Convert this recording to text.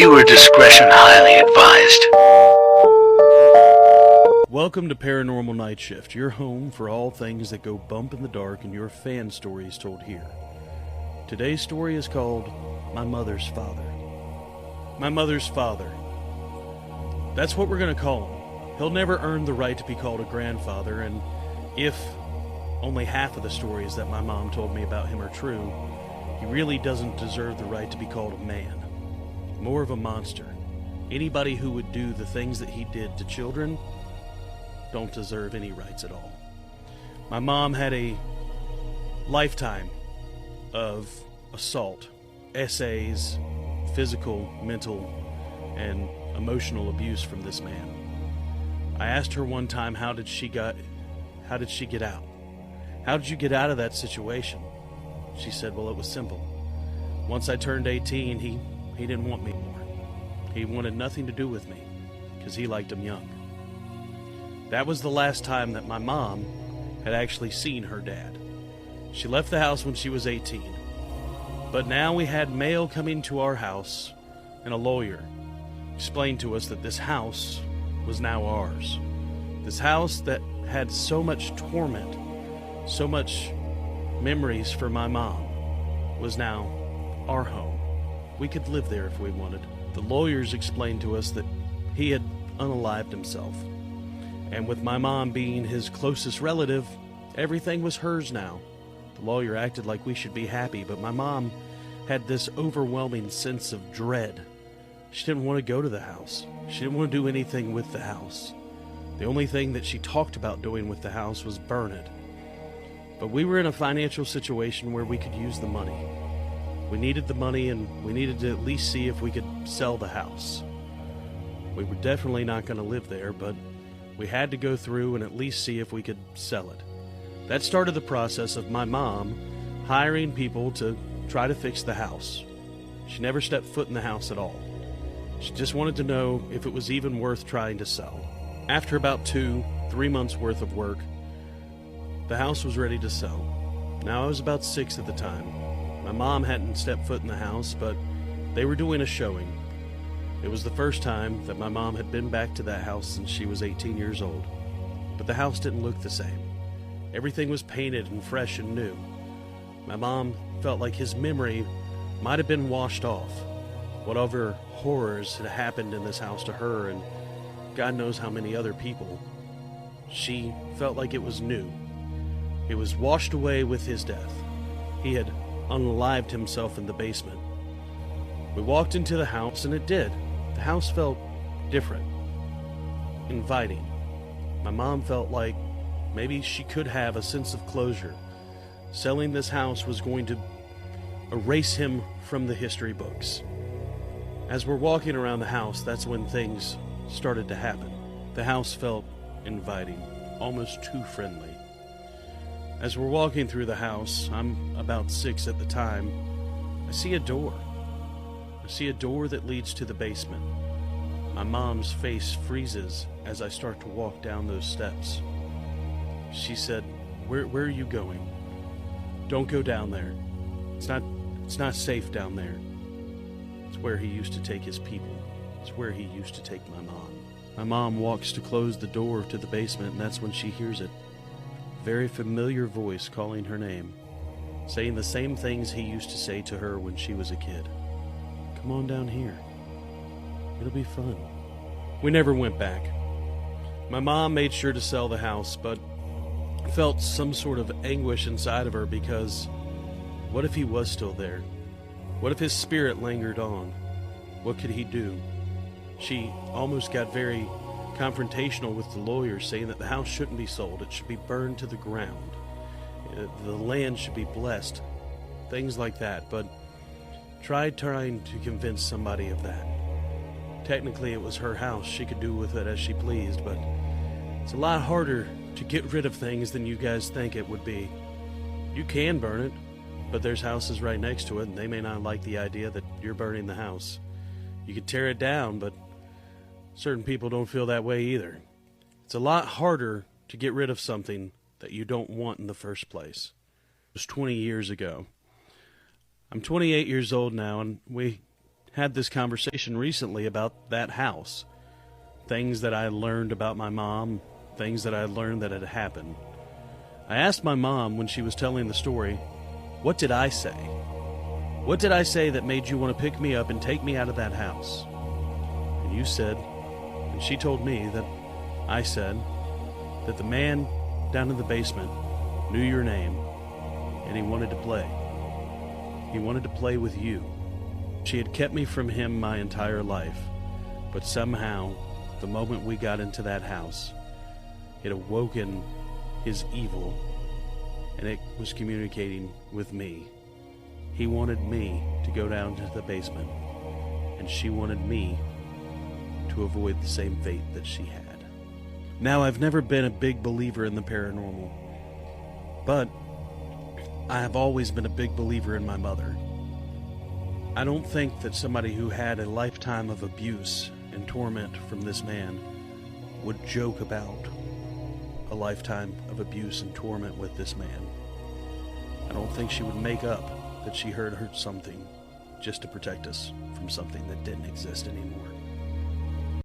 Viewer discretion highly advised. Welcome to Paranormal Nightshift, your home for all things that go bump in the dark and your fan stories told here. Today's story is called My Mother's Father. My Mother's Father. That's what we're going to call him. He'll never earn the right to be called a grandfather, and if only half of the stories that my mom told me about him are true, he really doesn't deserve the right to be called a man. More of a monster. Anybody who would do the things that he did to children don't deserve any rights at all. My mom had a lifetime of assault, essays, physical, mental, and emotional abuse from this man. I asked her one time, how did she get out? How did you get out of that situation? She said, well, it was simple. Once I turned 18, he didn't want me anymore. He wanted nothing to do with me because he liked him young. That was the last time that my mom had actually seen her dad. She left the house when she was 18. But now we had mail coming to our house, and a lawyer explained to us that this house was now ours. This house that had so much torment, so much memories for my mom, was now our home. We could live there if we wanted. The lawyers explained to us that he had unalived himself. And with my mom being his closest relative, everything was hers now. The lawyer acted like we should be happy, but my mom had this overwhelming sense of dread. She didn't want to go to the house. She didn't want to do anything with the house. The only thing that she talked about doing with the house was burn it. But we were in a financial situation where we could use the money. We needed the money, and we needed to at least see if we could sell the house. We were definitely not going to live there, but we had to go through and at least see if we could sell it. That started the process of my mom hiring people to try to fix the house. She never stepped foot in the house at all. She just wanted to know if it was even worth trying to sell. After about 2-3 months worth of work, the house was ready to sell. Now I was about 6 at the time. My mom hadn't stepped foot in the house, but they were doing a showing. It was the first time that my mom had been back to that house since she was 18 years old. But the house didn't look the same. Everything was painted and fresh and new. My mom felt like his memory might have been washed off. Whatever horrors had happened in this house to her and God knows how many other people, she felt like it was new. It was washed away with his death. He had unalived himself in the basement. We walked into the house and it did. The house felt different, inviting. My mom felt like maybe she could have a sense of closure. Selling this house was going to erase him from the history books. As we're walking around the house, that's when things started to happen. The house felt inviting, almost too friendly. As we're walking through the house, I'm about 6 at the time, I see a door. I see a door that leads to the basement. My mom's face freezes as I start to walk down those steps. She said, Where are you going? Don't go down there. It's not safe down there. It's where he used to take his people. It's where he used to take my mom. My mom walks to close the door to the basement, and that's when she hears it. Very familiar voice calling her name, saying the same things he used to say to her when she was a kid. Come on down here. It'll be fun. We never went back. My mom made sure to sell the house, but felt some sort of anguish inside of her because what if he was still there? What if his spirit lingered on? What could he do? She almost got very confrontational with the lawyers, saying that the house shouldn't be sold. It should be burned to the ground. The land should be blessed. Things like that. But tried trying to convince somebody of that. Technically, it was her house. She could do with it as she pleased, but it's a lot harder to get rid of things than you guys think it would be. You can burn it, but there's houses right next to it, and they may not like the idea that you're burning the house. You could tear it down, but certain people don't feel that way either. It's a lot harder to get rid of something that you don't want in the first place. It was 20 years ago. I'm 28 years old now, and we had this conversation recently about that house. Things that I learned about my mom, things that I learned that had happened. I asked my mom when she was telling the story, what did I say? What did I say that made you want to pick me up and take me out of that house? And you said, and she told me that I said that the man down in the basement knew your name and he wanted to play. He wanted to play with you. She had kept me from him my entire life, but somehow, the moment we got into that house, it awoken his evil, and it was communicating with me. He wanted me to go down to the basement, and she wanted me to avoid the same fate that she had. Now, I've never been a big believer in the paranormal, but I have always been a big believer in my mother. I don't think that somebody who had a lifetime of abuse and torment from this man would joke about a lifetime of abuse and torment with this man. I don't think she would make up that she heard something just to protect us from something that didn't exist anymore.